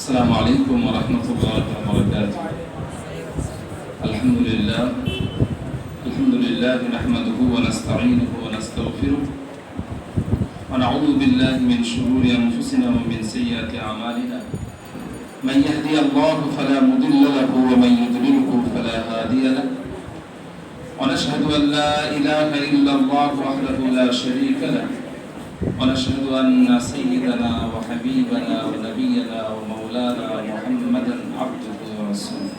السلام عليكم ورحمة الله وبركاته. الحمد لله نحمده ونستعينه ونستغفره ونعوذ بالله من شرور أنفسنا ومن سيئات أعمالنا. من يهدي الله فلا مضل له ومن يضلله فلا هادي له. ونشهد أن لا إله إلا الله وحده لا شريك له. ونشهد أن سيدنا وحبيبنا ونبينا ومولانا محمدا عبده ورسوله.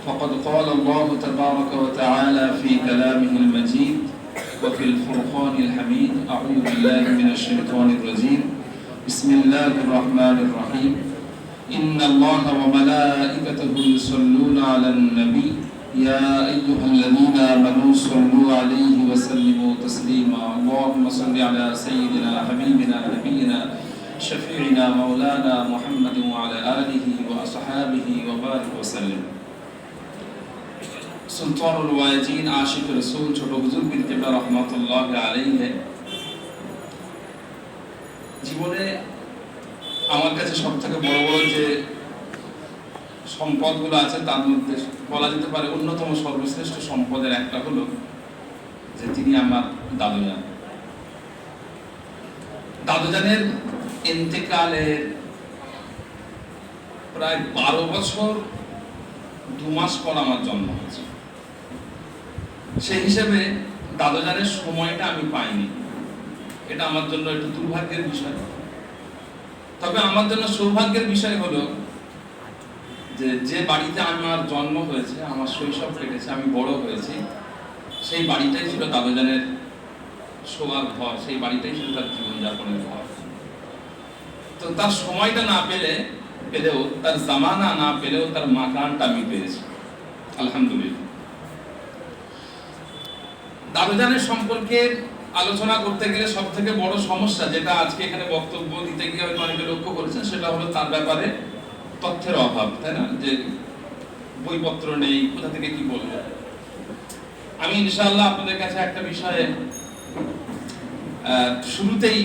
فقد قال الله تبارك وتعالى في كلامه المجيد وفي الفرقان الحميد: أعوذ بالله من الشيطان الرجيم. بسم الله الرحمن الرحيم. إن الله وملائكته يصلون على النبي يا أيها الذين آمنوا صلوا عليه وسلموا تسليما. اللهم صل على سيدنا حبيبنا نبينا شفيعنا مولانا محمد وعلى آله وأصحابه وبارك وسلم. সুলতানুল ওয়াজিন আশিক রাসূল ছোট হুজুর পীর কেবলা রাহমাতুল্লাহ আলাইহি জীবনে আমার কাছে সবথেকে বড় বড় যে সম্পদগুলো আছে তার মধ্যে বলা যেতে পারে অন্যতম সর্বশ্রেষ্ঠ সম্পদের একটা হলো যে তিনি আমার দাদুজান। দাদুজানের ইন্তেকালের প্রায় 12 বছর 2 মাস পর আমার জন্ম হয়েছে। সেই হিসেবে দাদুজানের সময়টা আমি পাইনি। এটা আমার জন্য একটু দুর্ভাগ্যের বিষয়। তবে আমার জন্য সৌভাগ্যের বিষয় হলো যে বাড়িতে আমার জন্ম হয়েছে, আমার শৈশব কেটেছে, আমি বড় হয়েছি, সেই বাড়িটাই ছিল দাদুজানের শোয়ার ঘর, সেই বাড়িটাই ছিল তার জীবনযাপনের ঘর। তো তার সময়টা না পেলেও তার জামানা না পেলেও তার মাকানটা আমি পেয়েছি, আলহামদুলিল্লাহ। দাদুজানের সম্পর্কে আলোচনা করতে গেলে সব থেকে বড় সমস্যা যেটা আজকে এখানে বক্তব্য দিতে গিয়ে হয়তো অনেকে লক্ষ্য করেছেন, সেটা হলো তার ব্যাপারে তথ্যের অভাব, তাই না? যে বইপত্র নেই, কোথা থেকে কি বলবো। আমি ইনশাআল্লাহ আপনাদের কাছে একটা বিষয়ে শুরুতেই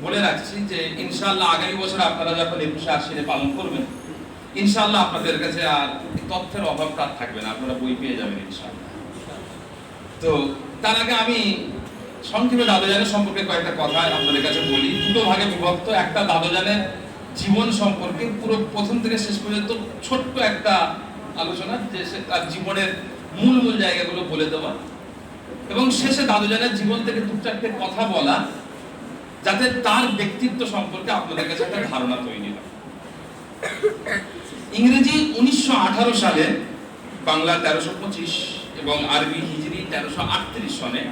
বলে রাখছি যে ইনশাআল্লাহ আগামী বছর আপনারা যখন 21শে আশ্বিনে পালন করবেন, ইনশাআল্লাহ আপনাদের কাছে আর তথ্যের অভাবটা থাকবে না, আপনারা বই পেয়ে যাবেন ইনশাআল্লাহ। তো তার আগে আমি সংক্ষেপে দাদুজানের সম্পর্কে কয়েকটা কথা আপনাদের কাছে বলি। দুটো ভাগে বিভক্ত। একটা দাদুজানের জীবন সম্পর্কে পুরো প্রথম থেকে শেষ পর্যন্ত ছোট্ট একটা আলোচনা, যে তার জীবনের মূল জায়গাগুলো বলে দেওয়া, এবং শেষে দাদুজানের জীবন থেকে দু চারটে কথা বলা, যাতে তার ব্যক্তিত্ব সম্পর্কে আপনাদের কাছে একটা ধারণা তৈরি হয়। ইংরেজি 1918 সালে, বাংলা 1325 এবং আরবি হিজরি 1338 সনে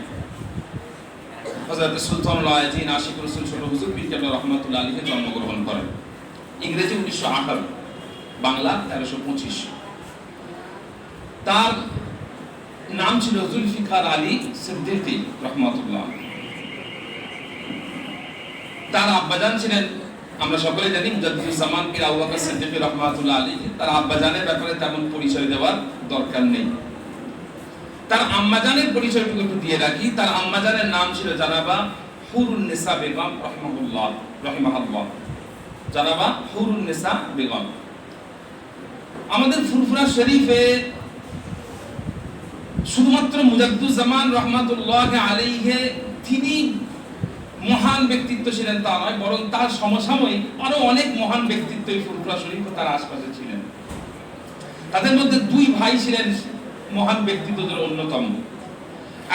হযরত সুলতানুল ওয়াজিন আশিক রাসূল ছোট হুজুর পীর কেবলা রাহমাতুল্লাহ আলাইহি জন্মগ্রহণ করেন। ইংরেজি 1918, বাংলা 1325। তার নাম ছিল জুলফিকার আলী সিদ্দিকী রাহমাতুল্লাহ। তার আব্বাজান ছিলেন, আমরা সকলে জানি, মুজাদ্দিদুজ্জামান পীর আবু বকর সিদ্দিকী রাহমাতুল্লাহ আলাইহি। তার আব্বাজানের ব্যাপারে তেমন পরিচয় দেওয়ার দরকার নেই। তার আম্মাজানের পরিচয়টুকু একটু দিয়ে রাখি। তার আম্মাজানের নাম ছিল জানাবা হুরুন্নেসা বেগম রাহিমাহুল্লাহ। জানাবা হুরুন্নেসা বেগম। আমাদের ফুরফুরা শরীফে শুধুমাত্র মুজাদ্দিদুজ্জামান রাহমাতুল্লাহ আলাইহি তিনি মহান ব্যক্তিত্ব ছিলেন তা নয়, বরং তার সমসাময়িক আরো অনেক মহান ব্যক্তিত্ব এই ফুরফুরা শরীফ তার আশপাশে ছিলেন। তাদের মধ্যে 2 ভাই ছিলেন মহান ব্যক্তিত্বদের অন্যতম।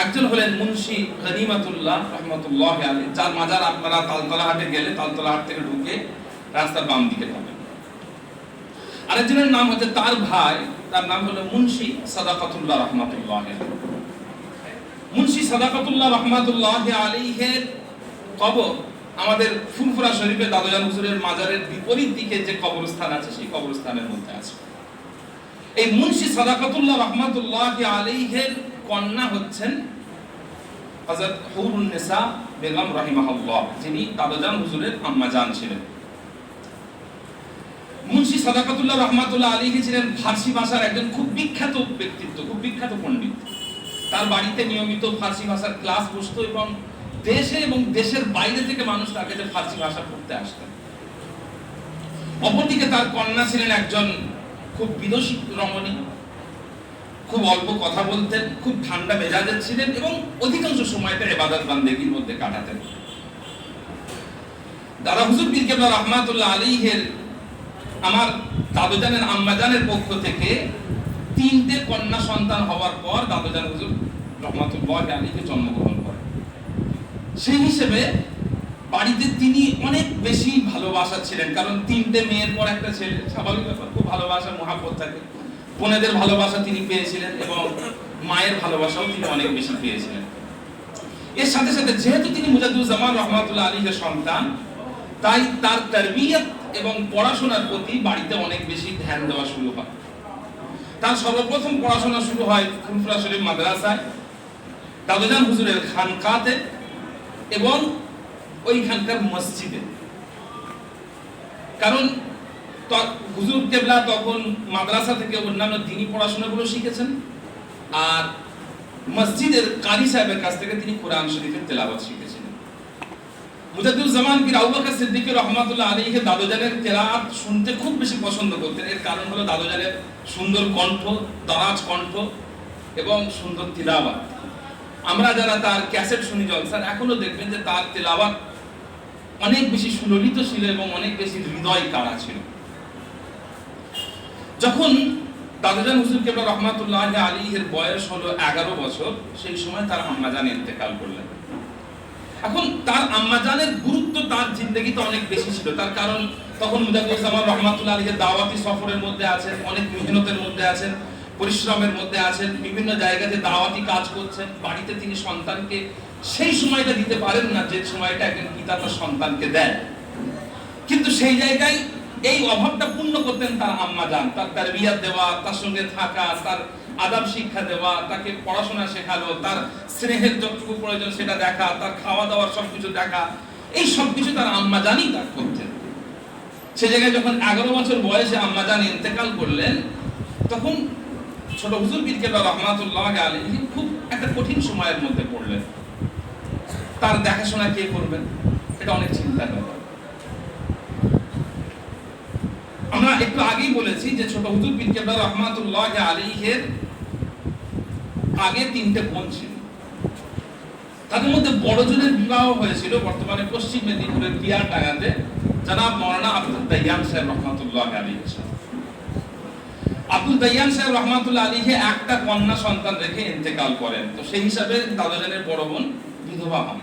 একজন হলেন মুন্সি গনিমাতুল্লাহ রাহমাতুল্লাহ আলাইহি, যার মাজার আপনারা তালতলা হাটে গেলে তালতলা হাট থেকে ঢুকে রাস্তার বাম দিকে পাবেন। আরেকজনের নাম হচ্ছে তার ভাই, তার নাম হলো মুন্সি সাদাকাতুল্লাহ রাহমাতুল্লাহ আলাইহি। মুন্সি সাদাকাতুল্লাহ রাহমাতুল্লাহ আলাইহির কবর আমাদের ফুরফুরা শরীফে দাদুজান হুজুরের মাজারের বিপরীত দিকে যে কবরস্থান আছে, সেই কবরস্থানের মধ্যে আছে। এই মুন্সি সাদাকাতুল্লাহ রাহমাতুল্লাহ আলাইহির কন্যা হচ্ছেন হযরত হুরুন্নেসা বেগম রাহিমাহুল্লাহ, যিনি দাদুজান হুজুরের আম্মাজান ছিলেন। মুন্সি সাদাকাতুল্লাহ রাহমাতুল্লাহ আলাইহি ছিলেন ফার্সি ভাষার একজন খুব বিখ্যাত ব্যক্তিত্ব, খুব বিখ্যাত পণ্ডিত। তার বাড়িতে নিয়মিত ফার্সি ভাষার ক্লাস বসতো এবং দেশে এবং দেশের বাইরে থেকে মানুষ তার কাছে ফার্সি ভাষা পড়তে আসতেন। অপরদিকে তার কন্যা ছিলেন একজন খুব বিদুষী রমণী, খুব অল্প কথা বলতেন, খুব ঠান্ডা মেজাজের ছিলেন এবং অধিকাংশ সময়টা ইবাদত বান্দেগীর মধ্যে কাটাতেন। দাদা হুজুর পীর কেবলা রহমাতুল্লাহ আলাইহির আমার দাদুজানের আম্মাজানের পক্ষ থেকে 3টে কন্যা সন্তান হওয়ার পর দাদুজান হুজুর রহমাতুল্লাহ আলাইহি জন্মগ্রহণ করেন। সেই হিসেবে বাড়িতে তিনি অনেক বেশি ভালোবাসা ছিলেন, কারণ 3টে মেয়ের পর একটা ছেলে, স্বাভাবিক ব্যাপার, খুব ভালোবাসা মহাব্বত থাকে। বোনেদের ভালোবাসা তিনি পেয়েছিলেন এবং মায়ের ভালোবাসাও তিনি অনেক বেশি পেয়েছিলেন। এর সাথে সাথে যেহেতু তিনি মুজাদ্দুজ্জামান রহমাতুল্লাহ আলাইহির সন্তান, তাই তার তারবিয়ত এবং পড়াশোনার প্রতি বাড়িতে অনেক বেশি ধ্যান দেওয়া শুরু হয়। তার সর্বপ্রথম পড়াশোনা শুরু হয় ফুরফুরা শরীফ মাদ্রাসায়, দাদুজান হুজুরের খানকাতে এবং ওইখানকার মসজিদে। কারণ হুজুর কেবলা তখন মাদ্রাসা থেকে অন্যান্য দ্বীনি পড়াশোনাগুলো শিখেছেন, আর মসজিদের কারি সাহেবের কাছ থেকে তিনি কোরআন শরীফের তেলাওয়াত শিখেছিলেন। মুজাদ্দুজ্জামান পীর আবু বকর সিদ্দিকী রহমাতুল্লাহ আলাইহি দাদুজানের তেলাওয়াত শুনতে খুব বেশি পছন্দ করতেন। এর কারণ হলো দাদুজানের সুন্দর কণ্ঠ, দরাজ কণ্ঠ এবং সুন্দর তিলাওয়াত। আমরা যারা তার ক্যাসেট শুনি জলসার, এখনো দেখবেন যে তার তেলাওয়াত অনেক বেশি সুললিত ছিল এবং অনেক বেশি হৃদয় কাড়া ছিল। যখন দাদুজান হুজুর কেবলা রহমাতুল্লাহ আলাইহির বয়স হলো 11 বছর, সেই সময় তার আম্মাজান ইন্তেকাল করলেন। এখন তার আম্মাজানের গুরুত্ব তার জিন্দেগিতে অনেক বেশি ছিল, তার কারণ তখন মুজাদ্দুজ্জামান রহমাতুল্লাহ আলাইহি দাওয়াতি সফরের মধ্যে আছেন, অনেক মেহনতের মধ্যে আছেন, পরিশ্রমের মধ্যে আছেন, বিভিন্ন জায়গাতে দাওয়াতি কাজ করছেন। বাড়িতে তিনি সন্তানকে সেই সময়টা দিতে পারেন না যে সময়টা একজন পিতা তার সন্তানকে দেন, কিন্তু সেই জায়গায় এই অভাবটা পূর্ণ করতেন তার আম্মাজান। তার তারবিয়ত দেওয়া, তার সঙ্গে থাকা, তার আদব শিক্ষা দেওয়া, তাকে পড়াশোনা শেখানো, তার স্নেহের যতটুকু প্রয়োজন সেটা দেখা, তার খাওয়া দাওয়ার সবকিছু দেখা, এই সবকিছু তার আম্মাজানই তার করতেন। সে জায়গায় যখন 11 বছর বয়সে আম্মাজান ইন্তেকাল করলেন, তখন ছোট হুজুর পীর কেবলা রহমাতুল্লাহ আলাইহি খুব একটা কঠিন সময়ের মধ্যে পড়লেন। তার দেখাশোনা কে করবেন, এটা অনেক চিন্তার ব্যাপার। আমরা একটু আগেই বলেছি যে ছোট হুজুর পীর কেবলা রহমাতুল্লাহ আলাইহির আগে 3টে বোন ছিল। তাদের মধ্যে বড় জনের বিবাহ হয়েছিল বর্তমানে পশ্চিম মেদিনীপুরের পিয়ারডাঙ্গাতে জনাব মাওলানা আব্দুল দাইয়ান সাহেব রহমাতুল্লাহ আলাইহির সাথে। আব্দুল দাইয়ান সাহেব রহমাতুল্লাহ আলাইহি একটা কন্যা সন্তান রেখে ইন্তেকাল করেন। তো সেই হিসাবে দাদুজানের বড় বোন বিধবা হন।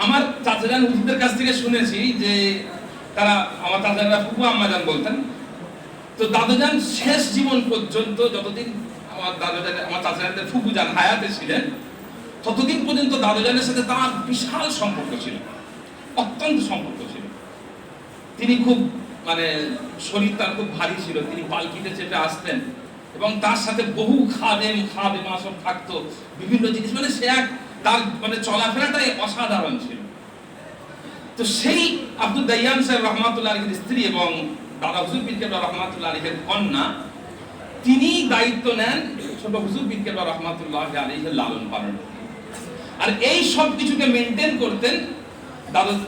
আমার চাচাজান হুজুরদের কাছ থেকে শুনেছি যে তারা, আমার চাচাজানরা ফুফু আম্মাজান বলতেন, তো দাদুজান শেষ জীবন পর্যন্ত, যতদিন আমার চাচাজানদের ফুফুজান হায়াতে ছিলেন, ততদিন পর্যন্ত দাদুজানের সাথে তার বিশাল সম্পর্ক ছিল, অত্যন্ত সম্পর্ক ছিল। তিনি খুব শরীর তার খুব ভারী ছিল, তিনি পালকিতে চেপে আসতেন এবং তার সাথে বহু খাদেমা সব থাকতো, বিভিন্ন জিনিস, সে এক তার চলাফেরাটাই অসাধারণ ছিল। তো সেই আব্দুল দাইয়ান সাহেব রহমাতুল্লাহ আলাইহির স্ত্রী এবং দাদা হুজুর পীর কেবলা রহমাতুল্লাহ আলাইহির কন্যা, তিনি দায়িত্ব নেন ছোট হুজুর পীর কেবলা রহমাতুল্লাহ আলাইহির লালন পালন। আর এই সব কিছুকে মেনটেন করতেন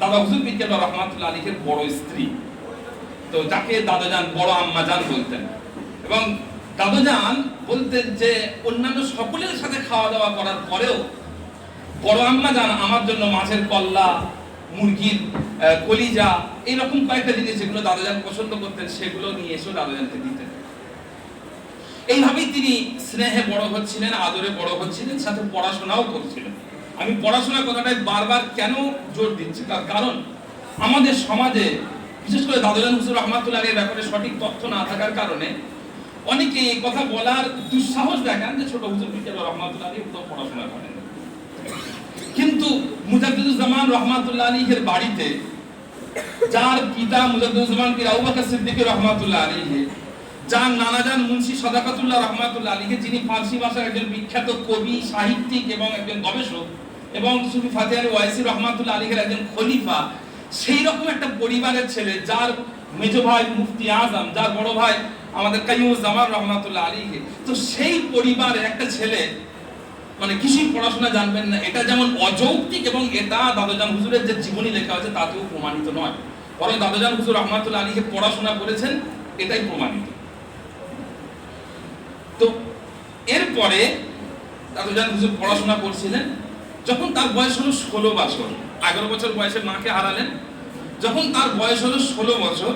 দাদা হুজুর পীর কেবলা রহমাতুল্লাহ আলাইহির বড় স্ত্রী, তো যাকে দাদুজান বড় আম্মাজান বলতেন। এবং দাদুজান বলতেন যে অন্যান্য সকলের সাথে খাওয়া দাওয়া করার পরেও বড় আম্মাজান আমার জন্য মাছের কল্লা, মুরগির কলিজা, এইরকম কয়েকটা জিনিস যেগুলো দাদুজান পছন্দ করতেন, সেগুলো নিয়ে এসেও দাদুজানকে দিতেন। এইভাবেই তিনি স্নেহে বড় হচ্ছিলেন, আদরে বড় হচ্ছিলেন, সাথে পড়াশোনাও করছিলেন। আমি পড়াশোনার কথাটাই বারবার কেন জোর দিচ্ছি, তার কারণ আমাদের সমাজে বিশেষ করে দাদুজান হুজুর রহমাতুল্লাহ আলাইহির ব্যাপারে সঠিক তথ্য না থাকার কারণে অনেকে এই কথা বলার দুঃসাহস দেখান যে ছোট হুজুর পীর কেবলা রহমাতুল্লাহ আলাইহি তো পড়াশোনা করেন। কিন্তু মুজাদ্দুজ্জামান রহমাতুল্লাহ আলাইহির বাড়িতে যার পিতা মুজাদ্দুজ্জামান পীর আবু বকর সিদ্দিকী রহমাতুল্লাহ আলাইহি, যার নানাজান মুন্সি সাদাকাতুল্লাহ রহমাতুল্লাহ আলাইহি, যিনি ফার্সি ভাষার একজন বিখ্যাত কবি, সাহিত্যিক এবং একজন গবেষক, এবং সুফি ফাতেহ আলী ওয়াইসি রহমাতুল্লাহ আলাইহির একজন খলিফা, সেই রকম একটা পরিবারের ছেলে, যার মেজো ভাই মুফতি আজম, যার বড় ভাই আমাদের কাইয়ুমুজ্জামান রহমাতুল্লাহ আলাইহি, তো সেই পরিবারের একটা ছেলে কিছুই পড়াশোনা জানবেন না, এটা যেমন অযৌক্তিক এবং এটা দাদুজান হুজুরের যে জীবনী লেখা আছে তাতেও প্রমাণিত নয়। বরং দাদাজান হুজুর রহমাতুল্লাহ আলাইহি পড়াশোনা করেছেন, এটাই প্রমাণিত। তো এরপরে দাদাজান হুজুর পড়াশোনা করছিলেন, যখন তার বয়স হলো 16 বছর, 11 বছর বয়সে মাকে হারালেন। যখন তার বয়স হলো 16 বছর,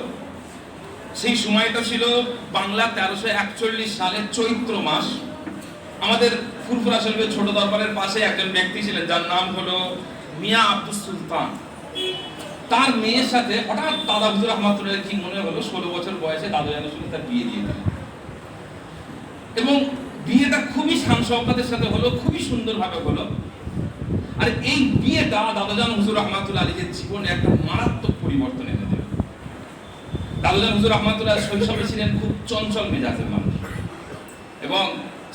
সেই সময়টা ছিল বাংলা 1341 সালের চৈত্র মাস। আমাদের ফুরফুরা শরীফের ছোট দরবারের পাশে একজন ব্যক্তি ছিলেন যার নাম হলো মিয়া আব্দুস সুলতান। তার মেয়ের সাথে হঠাৎ দাদা হুজুর রহমাতুল্লাহ কি মনে হলো 16 বছর বয়সে দাদাজানের সঙ্গে তার বিয়ে দিয়ে দিলেন। এবং বিয়েটা খুবই শান শওকতের সাথে হলো, খুবই সুন্দরভাবে হলো। আর এই বিয়েটা দাদাজান হুজুর রহমাতুল্লাহ আলাইহির জীবনে একটা মারাত্মক পরিবর্তন এনে দেবে। দাদাজান হুজুর রহমাতুল্লাহ শৈশবে ছিলেন খুব চঞ্চল মেজাজের মানুষ, এবং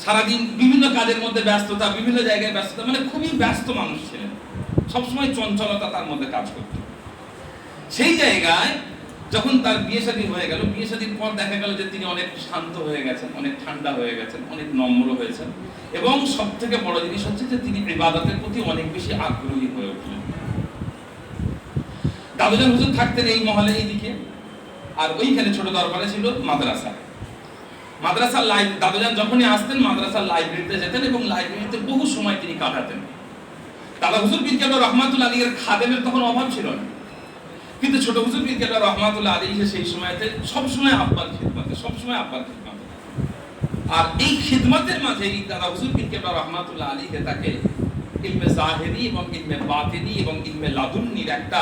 সারাদিন বিভিন্ন কাজের মধ্যে ব্যস্ততা, বিভিন্ন জায়গায় ব্যস্ততা, মানে খুবই ব্যস্ত মানুষ ছিলেন, সবসময় চঞ্চলতা তার মধ্যে কাজ করত। সেই জায়গায় যখন তার বিয়ে শাদী হয়ে গেল, বিয়ে শাদীর পর দেখা গেল যে তিনি অনেক শান্ত হয়ে গেছেন, অনেক ঠান্ডা হয়ে গেছেন, অনেক নম্র হয়েছেন, এবং সব থেকে বড় জিনিস হচ্ছে যে তিনি ইবাদতের প্রতি অনেক বেশি আগ্রহী হয়ে উঠলেন। দাদাজান হুজুর থাকতেন এই মহলে এইদিকে, আর ওইখানে ছোট দরবারে ছিল মাদ্রাসা। মাদ্রাসার দাদাজান যখনই আসতেন মাদ্রাসার লাইব্রেরিতে যেতেন, এবং লাইব্রেরিতে বহু সময় তিনি কাটাতেন। দাদা হুজুর পীর কেবলা রহমাতুল্লাহ আলাইহির খাদেমের তখন অভাব ছিল না, কিন্তু ছোট হুজুর পীর কেবলা রহমাতুল্লাহ আলাইহি সেই সময়তে সবসময় আব্বার খিদমতে, সবসময় আব্বার খিদমতে। আর এই খিদমতের মাঝেই দাদা হুজুর পীর কেবলা রহমাতুল্লাহ আলাইহি তাকে ইলমে জাহেরি এবং ইলমে বাতিনি এবং ইলমে লাদুন্নির একটা,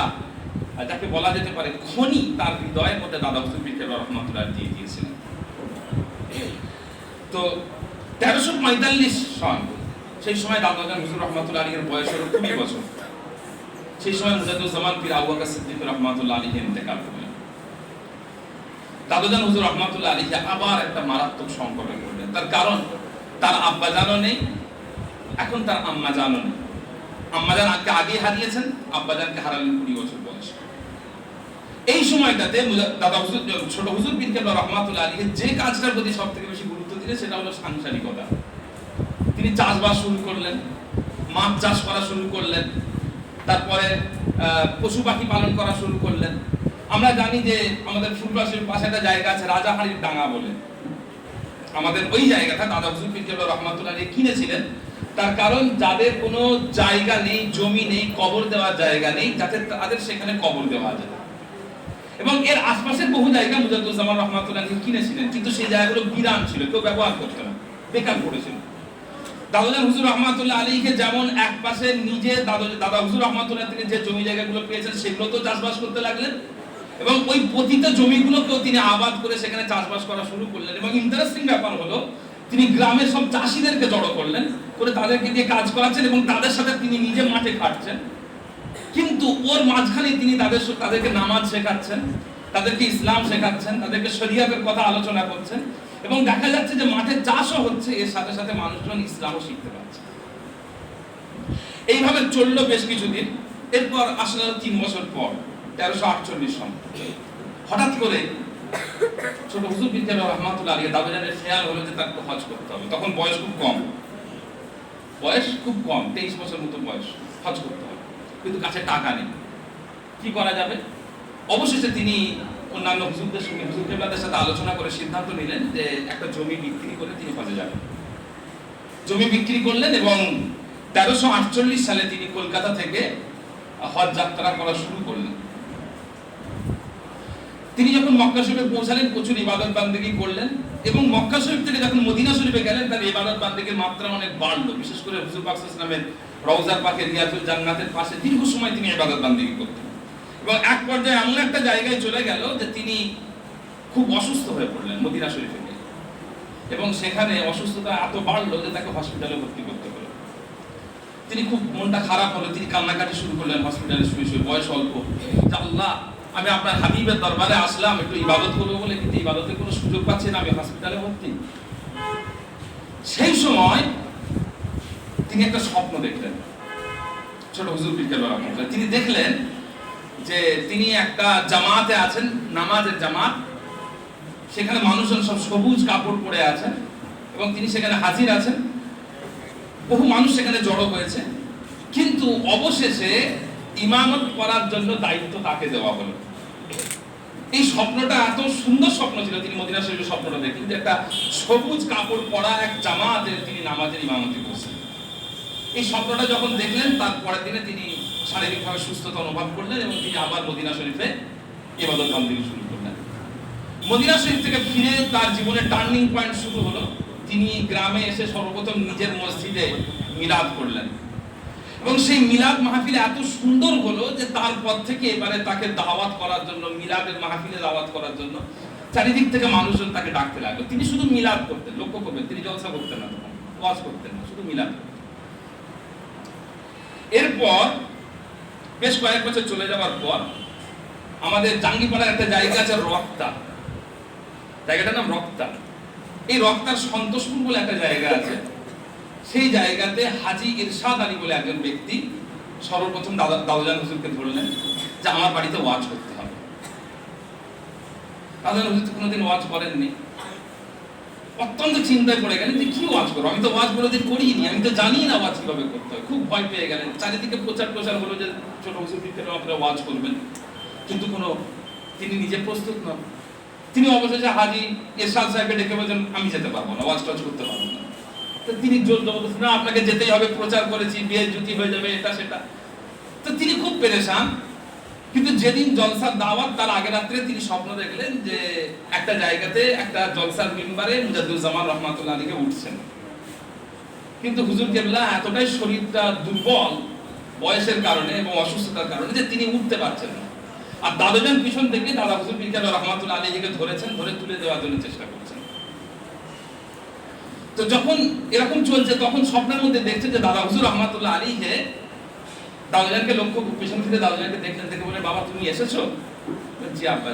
যাকে বলা যেতে পারে খনি, তার হৃদয়ের মধ্যে দাদা হুজুর পীর কেবলা রহমাতুল্লাহ দিয়ে দিয়েছিলেন। তো 1345 সন, সেই সময় দাদাজান হুজুর রহমাতুল্লাহ আলাইহির বয়স হলো 20 বছর। সেই সময় মুজাদ্দুজ্জামান পীর আবু বকর সিদ্দিক রহমাতুল্লাহ আলাইহি ইন্তেকাল করলেন। দাদাজান হুজুর রহমাতুল্লাহ আলাইহি আবার একটা মারাত্মক সংকটে পড়লেন। তার কারণ তার আব্বা জানও নেই, এখন তার আম্মা জানও নেই। আম্মা জান আগে হারিয়েছেন, আব্বা জানকে হারালেন 20 বছর বয়সে। এই সময়টাতে দাদা হুজুর, ছোট হুজুর পীর কেবলা রহমাতুল্লাহ আলাইহি যে কাজটার প্রতি সবথেকে বেশি গুরুত্ব দিলেন সেটা হলো সাংসারিকতা। তিনি চাষবাস শুরু করলেন, মাছ চাষ করা শুরু করলেন, তারপরে পশু পাখি পালন করা শুরু করলেন। আমরা জানি যে আমাদের ফুলবাসীর পাশে একটা জায়গা আছে রাজাহাড়ির ডাঙ্গা বলে, আমাদের ওই জায়গাটা দাদা হুজুর পীর কেবলা রহমাতুল্লাহ আলাইহি কিনেছিলেন। তার কারণ যাদের কোনো জায়গা নেই, জমি নেই, কবর দেওয়ার জায়গা নেই, যাতে তাদের সেখানে কবর দেওয়া যায়। এবং এর আশপাশের বহু জায়গা মুজাদ্দুজ্জামান রহমাতুল্লাহ আলাইহি কিনেছিলেন, কিন্তু সেই জায়গাগুলো বিরান ছিল, কেউ ব্যবহার করতো না, বেকার পড়েছিল। দাদাজান হুজুর রহমাতুল্লাহ আলাইহিকে যেমন এক পাশে নিজে দাদা হুজুর রহমাতুল্লাহ তিনি যে জমি জায়গাগুলো পেয়েছেন সেগুলো তো চাষবাস করতে লাগলেন, এবং ওই পতিত জমিগুলোকেও তিনি আবাদ করে সেখানে চাষবাস করা শুরু করলেন। এবং ইন্টারেস্টিং ব্যাপার হলো তিনি গ্রামের সব চাষিদেরকে জড়ো করলেন, করে তাদেরকে দিয়ে কাজ করাচ্ছেন, এবং তাদের সাথে তিনি নিজে মাঠে খাটছেন। কিন্তু ওর মাঝখানে তিনি তাদেরকে নামাজ শেখাচ্ছেন, তাদেরকে ইসলাম শেখাচ্ছেন, তাদেরকে শরিয়াতের কথা আলোচনা করছেন, এবং দেখা যাচ্ছে যে মাঠে চাষও হচ্ছে, এর সাথে সাথে মানুষজন ইসলামও শিখতে পারছে। এইভাবে চললো বেশ কিছুদিন। এরপর আসলে 3 বছর পর 1348 সন হঠাৎ করে ছোট হুজুর পীর কেবলা রহমাতুল্লাহ আলাইহি দাদাজানের খেয়াল হলো যে তাকে হজ করতে হবে। তখন বয়স খুব কম, 23 বছর মতো বয়স, হজ করতে হবে, কিন্তু কাছে টাকা নেই, কি করা যাবে? অবশেষে তিনি অন্যান্য হুজুরদের সঙ্গে, হুজুর কেবলাদের সাথে আলোচনা করে সিদ্ধান্ত নিলেন যে একটা জমি বিক্রি করে তিনি হজে যাবেন। জমি বিক্রি করলেন, এবং 1348 সালে তিনি কলকাতা থেকে হজ যাত্রা করা শুরু করলেন। তিনি যখন মক্কা শরীফে পৌঁছালেন প্রচুর ইবাদত বান্দেগী করলেন, এবং মক্কা শরীফ থেকে যখন মদিনা শরীফে গেলেন তার ইবাদত বান্দেগীর মাত্রা অনেক বাড়লো। বিশেষ করে হুজুর পাক সাল্লাল্লাহু আলাইহি ওয়াসাল্লামের রওজার পাকে রিয়াজুল জান্নাতের পাশে দীর্ঘ সময় তিনি ইবাদত বান্দেগী করতেন, এবং এক পর্যায়ে এমন একটা জায়গায় চলে গেল যে তিনি খুব অসুস্থ হয়ে পড়লেন মদিনা শরীফে গিয়ে, এবং সেখানে অসুস্থতা এত বাড়লো যে তাকে হসপিটালে ভর্তি করতে হলো। তিনি খুব মনটা খারাপ হলো, তিনি কান্নাকাটি শুরু করলেন হসপিটালে শুয়ে শুয়ে, বয়স অল্প। আল্লাহ, আমি আপনার হাবিবের দরবারে আসলাম একটু ইবাদত করবো বলে, কিন্তু ইবাদতের কোনো সুযোগ পাচ্ছি না, আমি হসপিটালে ভর্তি। সেই সময় তিনি একটা স্বপ্ন দেখলেন, ছোট হুজুর পীর কেবলা রহমাতুল্লাহ। তিনি দেখলেন যে তিনি একটা জামাতে আছেন, নামাজের জামাত, সেখানে মানুষজন সব সবুজ কাপড় পরে আছেন, এবং তিনি সেখানে হাজির আছেন, বহু মানুষ সেখানে জড়ো হয়েছে, কিন্তু অবশেষে ইমামত করার জন্য দায়িত্ব তাকে দেওয়া হলো। এই স্বপ্নটা এত সুন্দর স্বপ্ন ছিল, তিনি মদিনা শরীফের স্বপ্নটা দেখলেন যে একটা সবুজ কাপড় পরা এক জামাতে তিনি নামাজের ইমামতি করছেন। এই স্বপ্নটা যখন দেখলেন তার পরের দিনে তিনি শারীরিকভাবে সুস্থতা অনুভব করলেন এবং তিনি আবার মদিনা শরীফে ইবাদত বন্দেগী শুরু করলেন। মদিনা শরীফ থেকে ফিরে তার জীবনে টার্নিং পয়েন্ট শুরু হলো। তিনি গ্রামে এসে সর্বপ্রথম নিজের মসজিদে মিলাদ করলেন এবং সেই মিলাদ মাহফিলে এত সুন্দর হলো যে তারপর থেকে এবারে তাকে দাওয়াত করার জন্য, মিলাদের মাহফিলে দাওয়াত করার জন্য চারিদিক থেকে মানুষজন তাকে ডাকতে লাগলো। তিনি শুধু মিলাদ করতেন, লক্ষ্য করবেন তিনি জলসা করতেন না, তখন ওয়াজ করতেন না, শুধু মিলাদ করতেন। এরপর বেশ কয়েক বছর চলে যাওয়ার পর আমাদের জাঙ্গিপাড়ার একটা জায়গা আছে রক্তা, জায়গাটার নাম রক্তা। এই রক্তার সন্তোষপুর বলে একটা জায়গা আছে, সেই জায়গাতে হাজী ইরশাদ আলী বলে একজন ব্যক্তি সর্বপ্রথম দাউজান হুজুরকে ধরলেন যে আমার বাড়িতে ওয়াজ করতে হবে। দাউজান হুজুর কোনোদিন ওয়াজ করেননি, অত্যন্ত চিন্তায় পড়ে গেলেন যে কি ওয়াজ করবো, আমি তো ওয়াজ কোনোদিন করিনি, আমি তো জানি না ওয়াজ কিভাবে করতে হয়। খুব ভয় পেয়ে গেলেন। চারিদিকে প্রচার হলো যে ছোট হুজুরকে আপনারা ওয়াজ করবেন, কিন্তু কোনো তিনি নিজে প্রস্তুত নন। তিনি অবশেষে হাজী ইরশাদ সাহেবকে ডেকে বলছেন আমি যেতে পারবো না, ওয়াজ টাজ করতে পারবো না। তো তিনি জোর জবরদস্তি, না আপনাকে যেতেই হবে, প্রচার করেছি, বেইজ্জতি হয়ে যাবে, এটা সেটা। তো তিনি খুব পেরেশান। কিন্তু যেদিন জলসার দাওয়াত তার আগের রাত্রে তিনি স্বপ্ন দেখলেন যে একটা জায়গাতে একটা জলসার মিম্বারে মুজাদ্দুজ্জামান রহমাতুল্লাহ আলীকে উঠছেন। কিন্তু হুজুর কেবলা এতটাই শরীরটা দুর্বল বয়সের কারণে এবং অসুস্থতার কারণে যে তিনি উঠতে পারছেন না। আর দাদাজান পিছন থেকে দাদা হুজুর পীর কেবলা রহমাতুল্লাহ আলীকে ধরেছেন, ধরে তুলে দেওয়ার জন্য চেষ্টা করছেন। তো যখন এরকম চলছে তখন স্বপ্নের মধ্যে দেখছে যে দাদা হুজুর রহমাতুল্লাহ আলী যে দাউজানকে লক্ষ্য পেছন থেকে দাউজানকে দেখলেন, দেখে বলে বাবা তুমি এসেছো? জি আব্বা।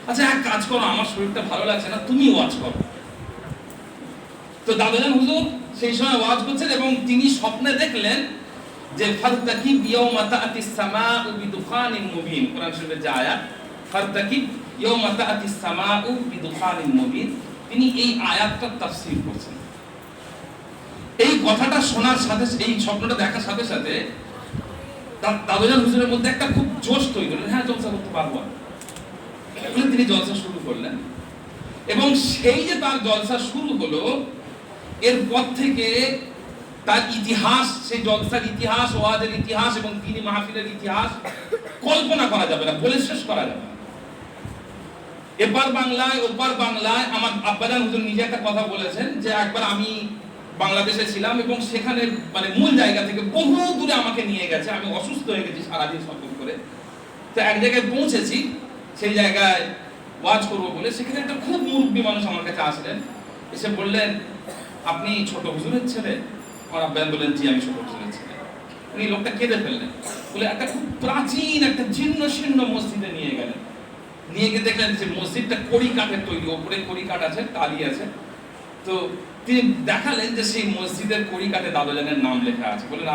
আচ্ছা এক কাজ করো, আমার শরীরটা ভালো লাগছে না, তুমি ওয়াজ করো। তো দাউজান হুজুর সেই সময় ওয়াজ করছেন এবং তিনি স্বপ্নে দেখলেন যে ফারতাকিব ইয়াউমা তাআতিস সামাউ বিদুখানিন মুবিন, কোরআন শরীফের যে আয়াত ফারতাকিব ইয়াউমা তাআতিস সামাউ বিদুখানিন মুবিন, তিনি এই আয়াতটার তাফসীর করছেন। এই কথাটা শোনার সাথে, এই স্বপ্নটা দেখার সাথে সাথে দাউজান হুজুরের মধ্যে একটা খুব জোশ তৈরি হলো, হ্যাঁ জলসা করতে পারবো। তিনি জলসা শুরু করলেন এবং সেই যে তার জলসা শুরু হলো এরপর থেকে তার ইতিহাস, সেই জলসার ইতিহাস, ওয়াজের ইতিহাস এবং তিনি মাহফিলের ইতিহাস কল্পনা করা যাবে না, বলে শেষ করা যাবে না। এপার বাংলায় ওপার বাংলায় আমার আব্বাজান হুজুর নিজে একটা কথা বলেছেন যে একবার আমি বাংলাদেশে ছিলাম এবং সেখানে মানে মূল জায়গা থেকে বহু দূরে আমাকে নিয়ে গেছে, আমি অসুস্থ হয়ে গেছি সারাদিন সফর করে। তো এক জায়গায় পৌঁছেছি, সেই জায়গায় ওয়াজ করবো বলে সেখানে একটা খুব মুরব্বী মানুষ আমার কাছে আসলেন, এসে বললেন আপনি ছোট হুজুরের ছেলে? আমার আব্বাজান বললেন জি আমি ছোট হুজুরের ছেলে। উনি লোকটা কেঁদে ফেললেন, বলে একটা খুব প্রাচীন একটা জীর্ণ শীর্ণ মসজিদে নিয়ে গেলেন। নিয়ে গিয়ে দেখলেন যে মসজিদটা কড়ি কাঠের তৈরি, ওপরে কড়ি কাঠ আছে, টালি আছে। তো তিনি দেখালেন যে সেই মসজিদের কড়ি কাঠে দাদুজানের নাম লেখা আছে। বললেন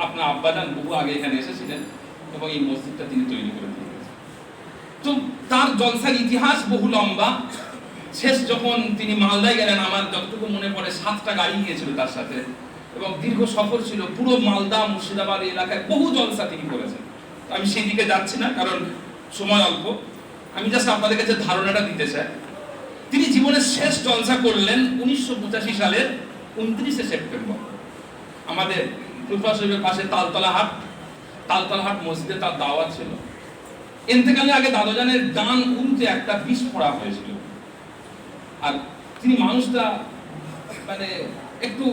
আপনার আব্বাজান বহু আগে এখানে এসেছিলেন এবং এই মসজিদটা তিনি তৈরি করে দিয়েছেন। তো তার জলসার ইতিহাস বহু লম্বা। শেষ যখন তিনি মালদায় গেলেন, আমার যতটুকু মনে পড়ে 7টা গাড়ি গিয়েছিল তার সাথে এবং দীর্ঘ সফর ছিল, পুরো মালদা মুর্শিদাবাদ এলাকায় বহু জলসা তিনি করেছেন। আমি সেই দিকে যাচ্ছি না কারণ সময় অল্প, আমি জাস্ট আপনাদের কাছে ধারণাটা দিতে চাই। তিনি জীবনের শেষ জলসা করলেন 1985 সালের 29শে সেপ্টেম্বর আমাদের ফুরফা শরীফের পাশে তালতলা হাট মসজিদে তার দাওয়াত ছিল। ইন্তেকালের আগে দাদুজানের ডান উল্টে একটা বিষ ফোড়া হয়েছিল। আর তিনি মানুষটা মানে একটু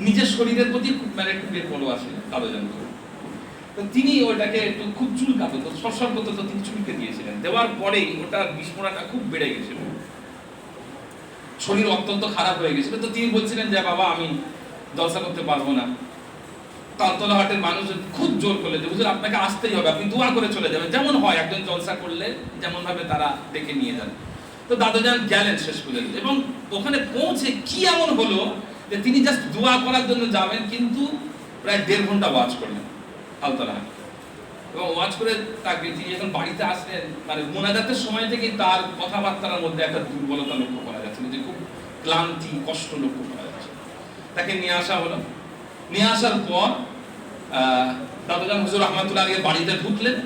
নিজের শরীরের প্রতি মানে একটু বেপরোয়া ছিলেন দাদুজান। তো তিনি ওটাকে একটু খুব চুলকাতো, তো সরসর করতো, তো তিনি চুলকে দিয়েছিলেন। দেওয়ার পরেই ওটার বিষ ফোড়াটা খুব বেড়ে গেছিল, শরীর অত্যন্ত খারাপ হয়ে গেছিল। তো তিনি বলছিলেন যে বাবা আমি জলসা করতে পারবো না। তালতলা হাটের মানুষ খুব জোর করলে যে হুজুর আপনাকে আসতেই হবে, আপনি দোয়া করে চলে যাবেন, যেমন হয় একজন জলসা করলে যেমন ভাবে তারা ডেকে নিয়ে যান। তো দাদুজান গেলেন শেষ পর্যন্ত এবং ওখানে পৌঁছে কি এমন হলো যে তিনি জাস্ট দোয়া করার জন্য যাবেন, কিন্তু প্রায় 1.5 ঘন্টা ওয়াজ করলেন তালতলা হাটে। এবং ওয়াজ করে তাকে তিনি যখন বাড়িতে আসলেন, মানে মোনাজাতের সময় থেকে তার কথাবার্তার মধ্যে একটা দুর্বলতা লক্ষ্য করা যাচ্ছিল, যে খুব ক্লান্তি কষ্ট লক্ষ্য করা যাচ্ছে। তাকে নিয়ে আসা হলো। নিয়ে আসার পর দাদুজান হুজুর রহমাতুল্লাহ আলাইহি বাড়িতে ঢুকলেন।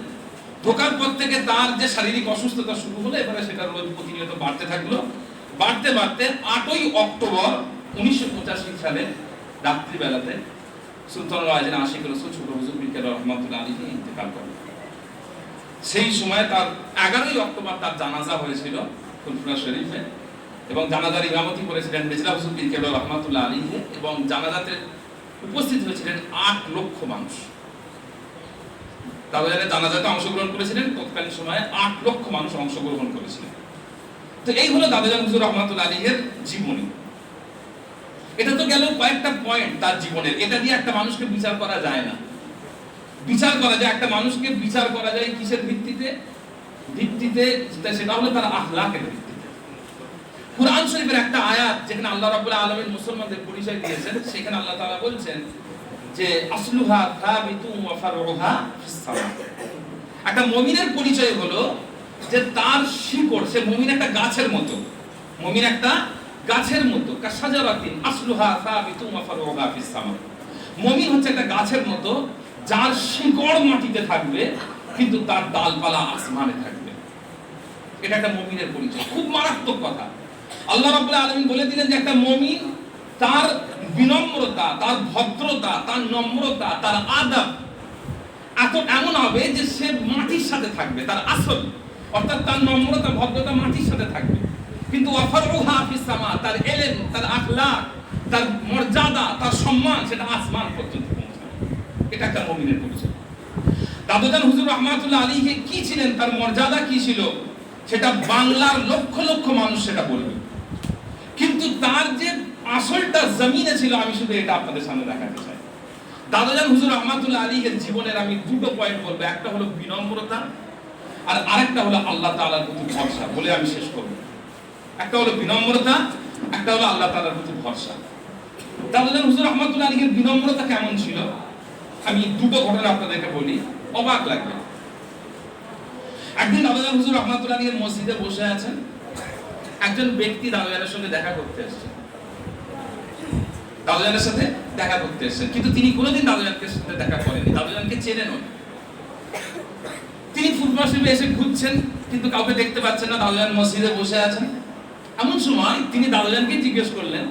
ঢোকার পর থেকে তার যে শারীরিক অসুস্থতা শুরু হলো, এবারে সেটা রোজ প্রতিনিয়ত বাড়তে থাকলো। বাড়তে বাড়তে 8ই অক্টোবর 1985 সালে রাত্রিবেলাতে সুলতানুল আযিজ আশিকুর রাসূল ছোট হুজুর পীর কেবলা রহমাতুল্লাহ আলাইহি ইন্তেকাল করেন। সেই সময় তার 11ই অক্টোবর তার জানাজা হয়েছিল ফুলপুরা শরীফে, এবং জানাজার ইমামতি করেছিলেন মির্জা হুজুর পীর কেবলা রহমাতুল্লাহ আলাইহি, এবং জানাজাতে উপস্থিত হয়েছিলেন 8 লক্ষ মানুষ। দাদুজানের জানাজাতে অংশগ্রহণ করেছিলেন, তৎকালীন সময়ে 8 লক্ষ মানুষ অংশগ্রহণ করেছিলেন। তো এই হলো দাদুজান হুজুর রহমাতুল্লাহ আলাইহির জীবনী। এটা তো গেল কয়েকটা পয়েন্ট তার জীবনের। এটা দিয়ে একটা মানুষকে বিচার করা যায় না। বিচার করা যায়, একটা মানুষকে বিচার করা যায় কিসের ভিত্তিতে? সেটা হলো তার আখলাকের ভিত্তিতে। কুরআন শরীফের একটা আয়াত যেখানে আল্লাহ রাব্বুল আলামিন মুসলমানদের পরিচয় দিয়েছেন, সেখানে আল্লাহ তাআলা বলছেন যে আসলুহা থাবিতুন ওয়া ফারউহা ফিস সামা। একটা মুমিনের পরিচয় হলো যে তার শিকড়, সে মুমিন একটা গাছের মতো, মুমিন একটা গাছের মতো, কাশাজারাতিন আসলুহা থাবিতুন ওয়া ফারউহা ফিস সামা। মুমিন হচ্ছে একটা গাছের মতো যার শিকড় মাটিতে থাকবে কিন্তু তার ডালপালা আসমানে থাকবে। এটা একটা মুমিনের পরিচয়। খুব মারাত্মক কথা। আল্লাহ রাব্বুল আলামিন বলে দিলেন যে একটা মুমিন তার বিনম্রতা, তার ভদ্রতা, তার নম্রতা, তার আদব এমন হবে যে সে মাটির সাথে থাকবে, তার আসল অর্থাৎ তার নম্রতা ভদ্রতা মাটির সাথে থাকবে, কিন্তু ওয়াফারউহা ফিস সামা, তার ইলম, তার আখলাক, তার মর্যাদা, তার সম্মান সেটা আসমান পর্যন্ত পৌঁছাবে। এটা একটা মুমিনের পরিচয়। দাদুজান হুজুর রহমাতুল্লাহ আলাইহি কি ছিলেন, তার মর্যাদা কি ছিল, সেটা বাংলার লক্ষ লক্ষ মানুষ সেটা বলবে, কিন্তু তার যে আসলটা জমিনে ছিল আমি শুধু এটা আপনাদের সামনে দেখাতে চাই। দাদুজান হুজুর রহমাতুল্লাহ আলাইহির জীবনের আমি দুটো পয়েন্ট বলবো। একটা হলো বিনম্রতা, আর আরেকটা হলো আল্লাহ তাআলার প্রতি ভরসা। বলে আমি শেষ করব। একটা হলো বিনম্রতা, একটা হলো আল্লাহ তাআলার প্রতি ভরসা। দাদুজান হুজুর রহমাতুল্লাহ আলাইহির বিনম্রতা কেমন ছিল আমি দুটো ঘটনা আপনাদেরকে বলি, অবাক লাগবে। একদিন দাদুজান হুজুর রহমাতুল্লাহ আলাইহির মসজিদে বসে আছেন, একজন ব্যক্তি দাদুজানের সঙ্গে দেখা করতে এসেছেন। দাদুজানের সাথে দেখা করতে এসেছেন, কিন্তু তিনি কোনোদিন দাদুজানকে সাথে দেখা করেননি, দাদুজানকে চেনেন না। তিনি ফুটবল শরীফে এসে ঘুরছেন, কিন্তু কাউকে দেখতে পাচ্ছেন না, দাদুজান মসজিদে বসে আছেন। এমন সময় তিনি দাদুজানকে জিজ্ঞেস করলেন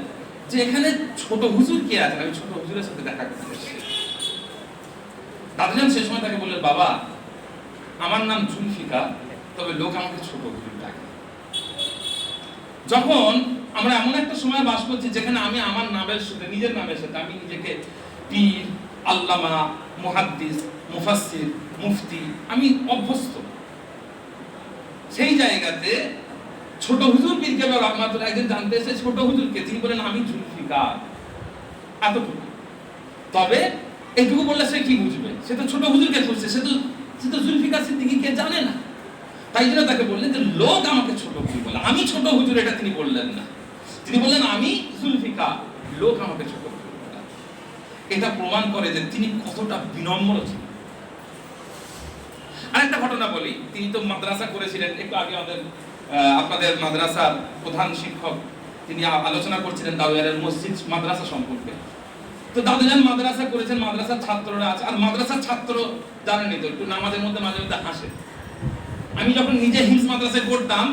যে এখানে ছোট হুজুর কে আছেন, আমি ছোট হুজুরের সাথে দেখা করতে এসেছি। দাদুজান সেই সময় তাকে বললেন, বাবা আমার নাম জুলফিকার, তবে লোক আমাকে ছোট হুজুর ডাকে। যখন আমরা এমন একটা সময় বাস করছি যেখানে আমি আমার নামের সাথে, নিজের নামের সাথে আমি নিজেকে পীর, আল্লামা, মুহাদ্দিস, মুফাসসির, মুফতি আমি অভ্যস্ত, সেই জায়গাতে ছোট হুজুর পীর কেবলা রহমাতুল্লাহ একদিন জানতে এসে ছোট হুজুরকে, তিনি বলেন আমি জুলফিকার, এতটুকু। তবে এইটুকু বললে সে কি বুঝবে? সে তো ছোট হুজুরকে খুঁজছে, সে তো জুলফিকার সিদ্দিকীকে জানে না। তাই জন্য তাকে বললেন যে লোক আমাকে ছোট হুজুর বলে। আমি ছোট হুজুর এটা তিনি বললেন না, তিনি বললেন আমি জুলফিকার, লোক আমাকে ছোট হুজুর বলে। এটা প্রমাণ করে যে তিনি কতটা বিনম্র ছিলেন। আরেকটা ঘটনা বলি। তিনি তো মাদ্রাসা করেছিলেন, একটু আগে আপনাদের মাদ্রাসার প্রধান শিক্ষক তিনি আলোচনা করছিলেন দাদুজানের মসজিদ মাদ্রাসা সম্পর্কে। তো দাদুজান মাদ্রাসা করেছেন, মাদ্রাসার ছাত্ররা আছে, আর মাদ্রাসার ছাত্র জানেনই তো একটু নামাজের মধ্যে মাঝে মধ্যে হাসে। আমি যখন নিজে হিলস মাদ্রাসায় পড়তাম,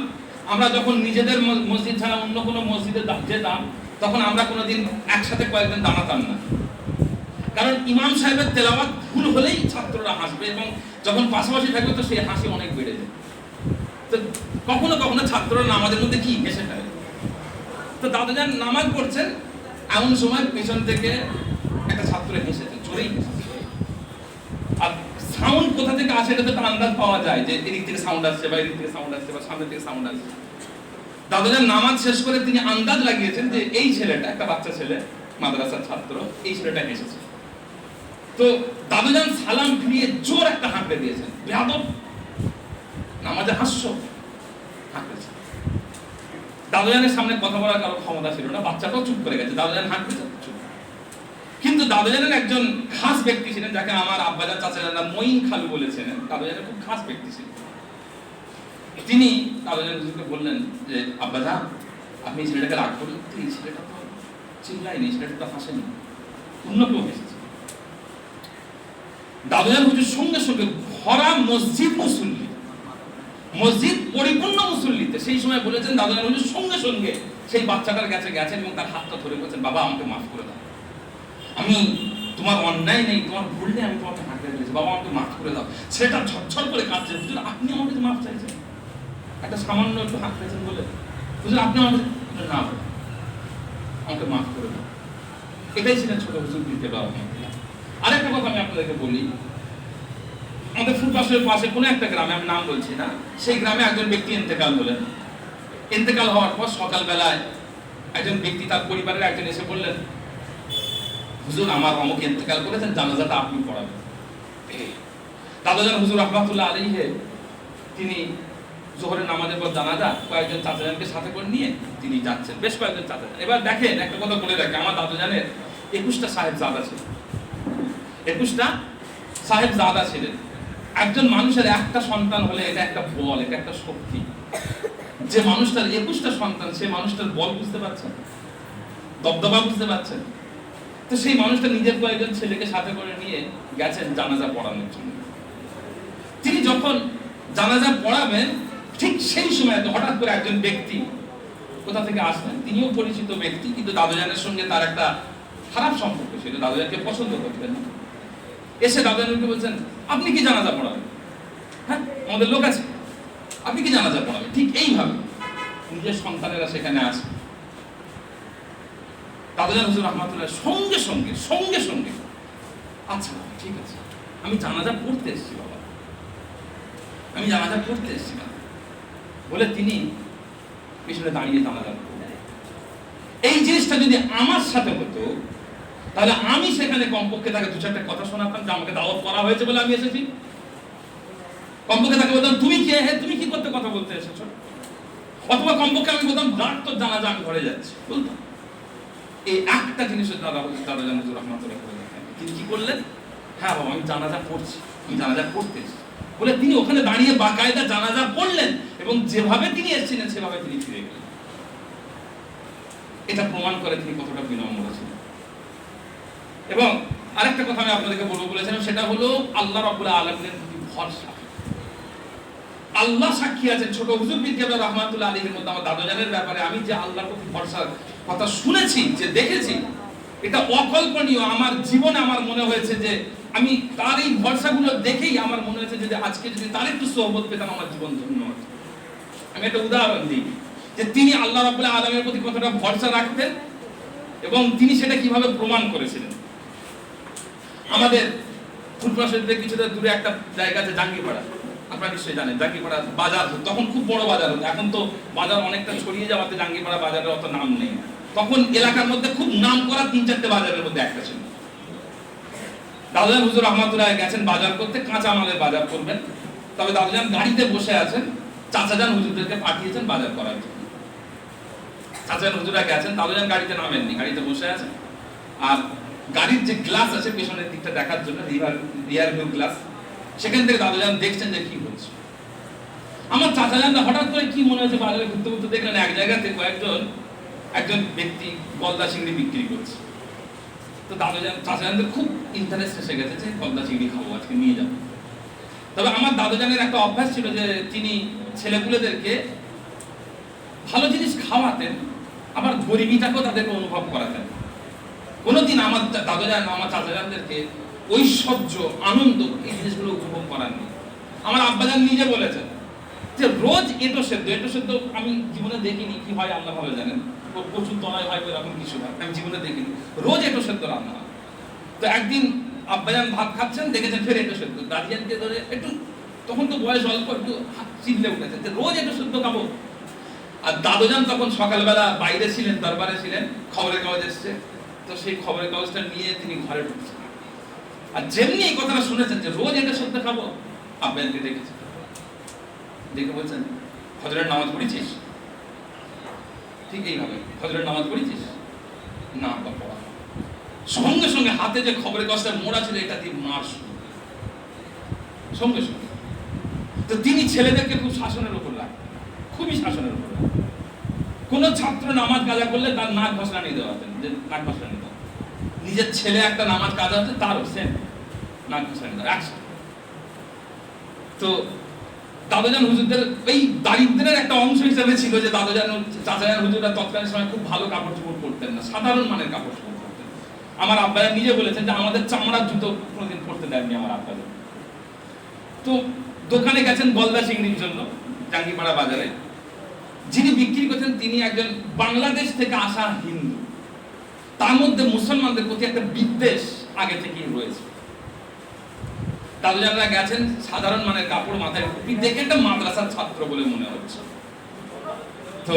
আমরা যখন নিজেদের মসজিদ ছাড়া অন্য কোনো মসজিদে যেতাম, তখন আমরা কোনোদিন একসাথে কয়েকদিন দাঁড়াতাম না, কারণ ইমাম সাহেবের তেলাওয়াত ভুল হলেই ছাত্ররা হাসবে, এবং যখন পাশাপাশি থাকবে তো সেই হাসি অনেক বেড়ে যায়। তো কখনো কখনো ছাত্ররা নামাজের মধ্যে কি হেসে ফেলে। তো দাদুজান নামাজ পড়ছেন, এমন সময় পেছন থেকে একটা ছাত্র হেসেছে, জোরেই হেসেছে। আর সাউন্ড কোথা থেকে আসে এটা তো আন্দাজ পাওয়া যায় যে এদিক থেকে সাউন্ড আসছে বা এদিক থেকে সাউন্ড আসছে বা সামনে থেকে সাউন্ড আসছে। দাদুজান নামাজ শেষ করে তিনি আন্দাজ লাগিয়েছেন যে এই ছেলেটা, একটা বাচ্চা ছেলে, মাদ্রাসার ছাত্র, এই ছেলেটা হেসেছে। তো দাদুজান সালাম ফিরিয়ে জোর একটা হাঁকড়ে দিয়েছেন, বেয়াদব, নামাজে হাস্য, হাঁকড়েছে। দাদুজানের সামনে কথা বলার কারো ক্ষমতা ছিল না, বাচ্চাটাও চুপ করে গেছে, দাদুজান হাঁকড়েছে চুপ। কিন্তু দাদুজানের একজন খাস ব্যক্তি ছিলেন, যাকে আমার আব্বাজান চাচাজানরা মঈন খালু বলেছিলেন। দাদুজানের খুব খাস ব্যক্তি ছিলেন। তিনি দাদুজান হুজুরকে বললেন যে আব্বাজান আপনি এই ছেলেটাকে রাগ করলেন, এই ছেলেটা তো চিল্লায়নি, ছেলেটা তো হাসেনি, অন্য কেউ হেসেছে। দাদুজান হুজুর সঙ্গে সঙ্গে ভরা মসজিদ মুসল্লি, মসজিদ পরিপূর্ণ মুসল্লিতে। সেই সময় বলেছেন দাদুজান হুজুর সঙ্গে সঙ্গে সেই বাচ্চাটার কাছে গেছেন এবং তার হাতটা ধরে বলছেন, বাবা আমাকে মাফ করে দাও, আমি তোমার অন্যায় নেই, তোমার ভুল নেই, আমি তোমাকে হাঁটতে দিয়েছি, বাবা আমাকে মাফ করে দাও। সেটা ঝরঝর করে কাঁদছে, হুজুর আপনি আমার কাছে মাফ চাইছেন, একটা সামান্য একটু হাত পেয়েছেন বলে, হুজুর আপনি আমাকে না, আমাকে মাফ করে দাও। এটাই ছিলেন ছোট হুজুর দিতে বাবা। আরেকটা কথা আমি আপনাদেরকে বলি, আমাদের ফুটপাথের পাশে কোনো একটা গ্রামে, আমি নাম বলছি না, সেই গ্রামে একজন ব্যক্তি ইন্তেকাল হলেন। ইন্তেকাল হওয়ার পর সকালবেলায় একজন ব্যক্তি, তার পরিবারের একজন এসে বললেন, হুজুর আমার অমুক ইন্তেকাল করেছেন, জানাজাটা আপনি পড়াবেন। দাদুজান হুজুর রহমাতুল্লাহ আলাইহি তিনি জোহরের নামাজের পর জানাজা কয়েকজন চাচাজানকে সাথে করে নিয়ে তিনি যাচ্ছেন, বেশ কয়েকজন চাচাজান। এবার দেখেন একটা কথা বলে রাখি, আমার দাদুজানের 21টা সাহেবজাদা ছিল, 21টা সাহেবজাদা ছিলেন। একজন মানুষের একটা সন্তান হলে এটা একটা বল, এটা একটা শক্তি। যে মানুষটার 21টা সন্তান, সেই মানুষটার বল বুঝতে পারছেন, দবদবা বুঝতে পারছেন। তো সেই মানুষটা নিজের কয়েকজন ছেলেকে সাথে করে নিয়ে গেছেন জানাজা পড়ানোর জন্য। তিনি যখন জানাজা পড়াবেন, ঠিক সেই সময় হঠাৎ করে একজন ব্যক্তি কোথা থেকে আসলেন, তিনিও পরিচিত ব্যক্তি, কিন্তু দাদুজানের সঙ্গে তার একটা খারাপ সম্পর্ক ছিল, দাদুজানকে পছন্দ করতেন না। এসে দাদুজানকে বলছেন, আপনি কি জানাজা পড়াবেন? হ্যাঁ, আমাদের লোক আছে, আপনি কি জানাজা পড়াবেন? ঠিক এইভাবে নিজের সন্তানেরা সেখানে আছে। দাদুজান হুজুর রহমাতুল্লাহ সঙ্গে সঙ্গে সঙ্গে সঙ্গে আচ্ছা ঠিক আছে, আমি জানাজা পড়তে এসেছি বাবা, আমি জানাজা পড়তে এসেছি না বলে তিনি পিছনে দাঁড়িয়ে জানাজা পড়লেন। এই জিনিসটা যদি আমার সাথে হতো, তাহলে আমি সেখানে কমপক্ষে তাকে দু চারটা কথা শোনাতাম যে আমাকে দাওয়াত করা হয়েছে বলে আমি এসেছি। কমপক্ষে তাকে বলতাম, তুমি কে, হে তুমি কি করতে কথা বলতে এসেছো? অথবা কমপক্ষে আমি বলতাম, ডাক তোর জানাজা, আমি ঘরে যাচ্ছি, বলতাম। এই একটা জিনিসের দাদুজান হুজুর রহমাতুল্লাহ করে দেখেন, তিনি কি করলেন, হ্যাঁ বাবা আমি জানাজা পড়ছি, আমি জানাজা পড়তে এসেছি বলে তিনি ওখানে দাঁড়িয়ে বাকায়দা জানাজা পড়লেন এবং যেভাবে তিনি এসেছিলেন সেভাবে তিনি ফিরে গেলেন। এটা প্রমাণ করে তিনি কতটা বিনম্র ছিলেন। এবং আরেকটা কথা আমি আপনাদেরকে বলবো বলেছিলাম, সেটা হলো আল্লাহ রাব্বুল আলামিনের প্রতি ভরসা। আল্লাহ সাক্ষী আছেন, ছোট হুজুর পীর কেবলা রহমাতুল্লাহ আলাইহির মধ্যে আমার দাদুজানের ব্যাপারে আমি যে আল্লাহর প্রতি ভরসার কথা শুনেছি, যে দেখেছি, এটা অকল্পনীয়। আমার জীবনে আমার মনে হয়েছে যে আমি তার এই ভরসাগুলো দেখেই আমার মনে হয়েছে যে আজকে যদি তার একটু সোহবত পেতাম আমার জীবন ধন্য হতো। আমি একটা উদাহরণ দিই যে তিনি আল্লাহ রাব্বুল আলামিনের প্রতি কতটা ভরসা রাখতেন এবং তিনি সেটা কিভাবে প্রমাণ করেছিলেন। আমাদের ফুটপাথের থেকে কিছুটা দূরে একটা জায়গা আছে জাঙ্গিপাড়া, আপনারা নিশ্চয়ই জানেন জাঙ্গিপাড়া বাজার, তখন খুব বড় বাজার হতো, এখন তো বাজার অনেকটা ছড়িয়ে যাওয়াতে জাঙ্গিপাড়া বাজারের অত নাম নেই। তখন এলাকার মধ্যে খুব নাম করা 3-4টে বাজারের মধ্যে একটা ছিল। দাদুজান হুজুর রহমাতুল্লাহ গেছেন বাজার করতে, কাঁচা মালের বাজার করবেন। তবে দাদুজান গাড়িতে বসে আছেন, চাচাজান হুজুরদেরকে পাঠিয়েছেন বাজার করার জন্য। চাচাজান হুজুরা গেছেন, দাদুজান গাড়িতে নামেননি, গাড়িতে বসে আছেন। আর গাড়ির যে গ্লাস আছে পেছনের দিকটা দেখার জন্য, রিয়ার ভিউ গ্লাস, সেখান থেকে দাদুজান দেখছেন যে কি হচ্ছে। আমার চাচাজানরা হঠাৎ করে কি মনে হচ্ছে, বাজারে ঘুরতে ঘুরতে দেখলেন এক জায়গাতে একজন ব্যক্তি গলদা চিংড়ি বিক্রি করছে। তো চাচাজানদের খুব ইন্টারেস্ট এসে গেছে যে গলদা চিংড়ি খাবো, আজকে নিয়ে যাবো। তবে আমার দাদুজানের একটা অভ্যাস ছিল যে তিনি ছেলেপুলেদেরকে ভালো জিনিস খাওয়াতেন, আবার গরিবিটাকেও তাদেরকে অনুভব করাতেন। কোনোদিন আমার দাদুজান আমার চাচাজানদেরকে ঐশ্বর্য, আনন্দ, এই জিনিসগুলো উপভোগ করাননি। আমার আব্বাজান নিজে বলেছেন যে রোজ এঁটো সেদ্ধ আমি জীবনে দেখিনি, কি হয় আল্লাহ ভালো জানেন, প্রচুর তলায় হয় এরকম কিছু হয়, আমি জীবনে দেখিনি। রোজ এঁটো সেদ্ধ রান্না হয়। তো একদিন আব্বাজান ভাত খাচ্ছেন, দেখেছেন ফের এঁটো সেদ্ধ। দাদিজানকে ধরে একটু, তখন তো বয়স অল্প, একটু চিল্লে উঠেছে যে রোজ এঁটো সেদ্ধ খাবো। আর দাদুজান তখন সকালবেলা বাইরে ছিলেন, দরবারে ছিলেন, খবরের কাগজ এসছে, তো সেই খবরের কাগজটা নিয়ে তিনি ঘরে ঢুকছেন। আর যেমনি এই কথাটা শুনেছেন যে রোজ এঁটো সেদ্ধ খাবো, আব্বাজানকে দেখেছেন, দেখে বলছেন, ফজরের নামাজ পড়েছিস? ঠিক এইভাবে, ফজরের নামাজ পড়েছিস? না বাবা। সঙ্গে সঙ্গে হাতে যে খবরের কাগজটা মোড়া ছিল এটা দিয়ে মার শুরু, সঙ্গে সঙ্গে। তো তিনি ছেলেদেরকে খুব শাসনের উপর রাখতেন, খুবই শাসনের উপর রাখতেন। কোন ছাত্র নামাজ কাজা করলে তার নাক ঘষলানি দেওয়াতেন, যে নাক ঘষলানি দেওয়া। নিজের ছেলে একটা নামাজ কাজা হচ্ছে, তারও সেম নাক ঘষলানি দেওয়া, একসাথে। তো দাদুজান হুজুরদের এই দারিদ্রের একটা অংশ হিসেবে ছিল যে চাচাজান হুজুররা তৎকালীন সময় খুব ভালো কাপড় চোপড় পরতেন না, সাধারণ মানের কাপড় চোপড় পরতেন। আমার আব্বারা নিজে বলেছেন যে আমাদের চামড়ার জুতো কোনোদিন পরতে দেননি আমার আব্বাদের। তো দোকানে গেছেন গলদা চিংড়ির জন্য জাঙ্গিপাড়া বাজারে, যিনি বিক্রি করছেন তিনি একজন বাংলাদেশ থেকে আসা হিন্দু। তার মধ্যে মুসলমানদের প্রতি একটা বিদ্বেষ আগে থেকেই রয়েছে। দাদুজানরা গেছেন, সাধারণ মানের কাপড়, মাথায় টুপি, দেখে একটা মাদ্রাসার ছাত্র বলে মনে হচ্ছে। তো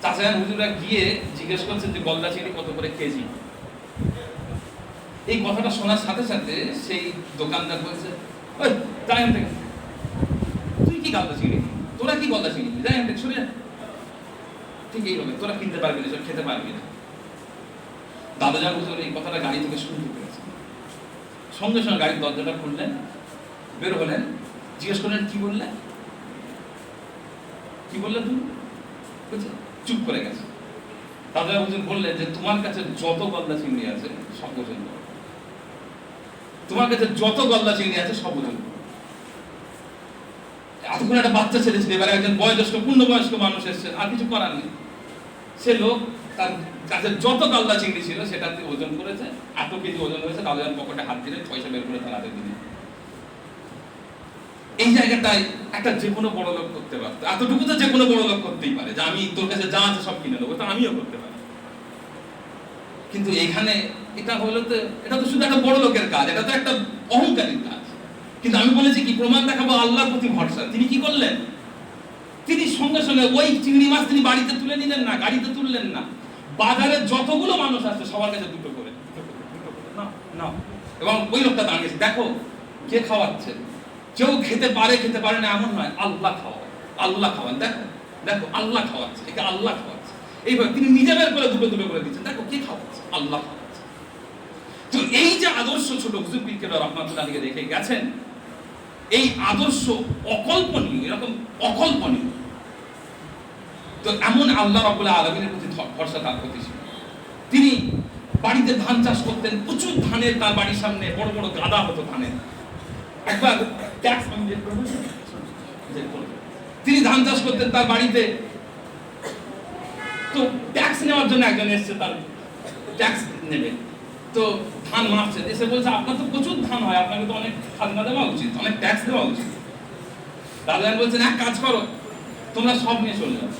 চাচাজান হুজুররা গিয়ে জিজ্ঞেস করছেন যে গলদা চিংড়ি কত করে কেজি। এই কথাটা শোনার সাথে সাথে সেই দোকানদার বলছে, ওই যাই থেকে, তুই কি গলদা চিংড়ি, তোরা কি গলদা চিংড়ি, যাই থেকে সরে যা। ঠিক এইভাবে তোরা কিনতে পারবি না, খেতে পারবি না। দাদুজান হুজুর এই কথাটা গাড়ি থেকে শুনতে পেরেছে। সঙ্গে সঙ্গে গাড়ির দরজাটা খুললেন, বের হলেন, জিজ্ঞেস করলেন কি বললে, কি বললে তুমি? চুপ করে গেছে। দাদুজান হুজুর বললেন যে তোমার কাছে যত গলদা চিংড়ি আছে সব ওজন করো, তোমার কাছে যত গলদা চিংড়ি আছে সব ওজন করো। এতক্ষণ একটা বাচ্চা ছেলে ছিল, এবারে একজন বয়োজ্যেষ্ঠ পূর্ণবয়স্ক মানুষ এসেছেন, আর কিছু করার নেই। সে লোক তার কাছে যত গলদা চিংড়ি ছিল সেটাতে ওজন করেছে, এত কেজি ওজন হয়েছে। দাদুজান পকেটে হাত দিলে পয়সা বের করে তার হাতে দিলেন। এই জায়গাটায় একটা যে কোনো বড় লোক করতে পারত, এতটুকু তো যে কোনো বড় লোক করতেই পারে যে আমি তোর কাছে যা আছে সব কিনে নেবো, তা আমিও করতে পারি। কিন্তু এখানে এটা হলো তো, এটা তো শুধু একটা বড় লোকের কাজ, এটা তো একটা অহংকারীর কাজ। কিন্তু আমি বলেছি কি, প্রমাণ দেখাবো আল্লাহর প্রতি ভরসা। তিনি কি করলেন, তিনি সঙ্গে সঙ্গে ওই চিংড়ি মাছ তিনি বাড়িতে তুলে নিলেন না, গাড়িতে তুললেন না, বাজারে যতগুলো মানুষ আছে সবার কাছে দুটো করে না, এবং ওই লোকটা দাঁড়িয়েছে, দেখো কে খাওয়াচ্ছে। কেউ খেতে পারে খেতে পারে না এমন নয়, আল্লাহ খাওয়ায়, আল্লাহ খাওয়ান, দেখো দেখো আল্লাহ খাওয়াচ্ছে, একে আল্লাহ খাওয়াচ্ছে। এইভাবে তিনি নিজে বের করে দুটো দুটো করে দিচ্ছেন, দেখো কে খাওয়াচ্ছে, আল্লাহ খাওয়াচ্ছে। তো এই যে আদর্শ ছোট হুজুর পীর কেবলা রহমাতুল্লাহ আলাইহি রেখে গেছেন, এই আদর্শ অকল্পনীয়, এরকম অকল্পনীয়। তো এমন আল্লাহ রাব্বুল আলামিনের প্রতি ভরসা তার প্রতি ছিল। তিনি বাড়িতে ধান চাষ করতেন, প্রচুর ধানের, তার বাড়ির সামনে বড় বড় গাদা হতো ধানের। একবার ট্যাক্স তিনি ধান চাষ করতেন তার বাড়িতে, তো ট্যাক্স নেওয়ার জন্য একজন এসেছে, তার ট্যাক্স নেবে। তো ধান মাপছে, এসে বলছে আপনার তো প্রচুর ধান হয়, আপনাকে তো অনেক খাজনা দেওয়া উচিত, অনেক ট্যাক্স দেওয়া উচিত। দাদুজান বলছেন এক কাজ করো, তোমরা সব নিয়ে চলে যাও,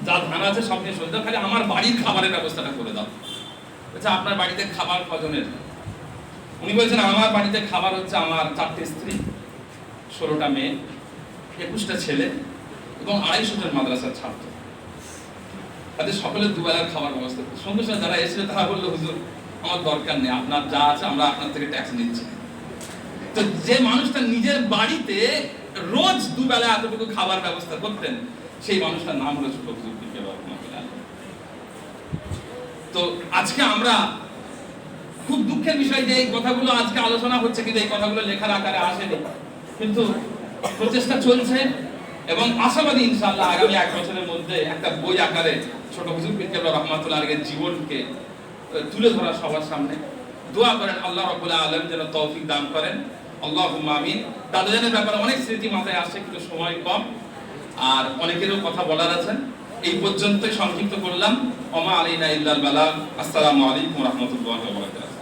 যা ধান আছে সব নিয়ে চলে যাও, খালি আমার বাড়ির খাবারের ব্যবস্থাটা করে দাও। বলছে আপনার বাড়িতে খাবার কজনের? উনি বলছেন আমার বাড়িতে খাবার হচ্ছে আমার 4টে স্ত্রী, 16টা মেয়ে, 21টা ছেলে এবং 250 জন মাদ্রাসার ছাত্র, তাদের সকলের দুবেলার খাবার ব্যবস্থা। সঙ্গে সঙ্গে যারা এসেছিল তারা বললো হুজুর আমার দরকার নেই, আপনার যা আছে আমরা আপনার থেকে ট্যাক্স নিচ্ছি। তো যে মানুষটা নিজের বাড়িতে রোজ দুবেলা এতটুকু খাবার ব্যবস্থা করতেন, সেই মানুষটার নাম হলো ছোট হুজুর পীর কেবলা রহমাতুল্লাহ আলাইহি। তো আজকে আমরা খুব দুঃখের বিষয় যে এই কথাগুলো আজকে আলোচনা হচ্ছে, কিন্তু এই কথাগুলো লেখার আকারে আসেনি, কিন্তু প্রচেষ্টা চলছে এবং আশাবাদী ইনশাআল্লাহ আগামী 1 বছরের মধ্যে একটা বই আকারে ছোট হুজুর পীর কেবলা রহমাতুল্লাহ আলাইহির জীবনকে তুলে ধরা সবার সামনে। দোয়া করেন আল্লাহ রাব্বুল আলামিন যেন তৌফিক দান করেন, আল্লাহুম্মা আমিন। দাদুজানের ব্যাপারে অনেক স্মৃতি মাথায় আসছে, কিন্তু সময় কম আর অনেকেরও কথা বলার আছে। এই পর্যন্তই সংক্ষিপ্ত করলাম। ওমা আলাইনা ইল্লাল বালাগ। আসসালামু আলাইকুম ওয়া রাহমাতুল্লাহি ওয়া বারাকাতুহু।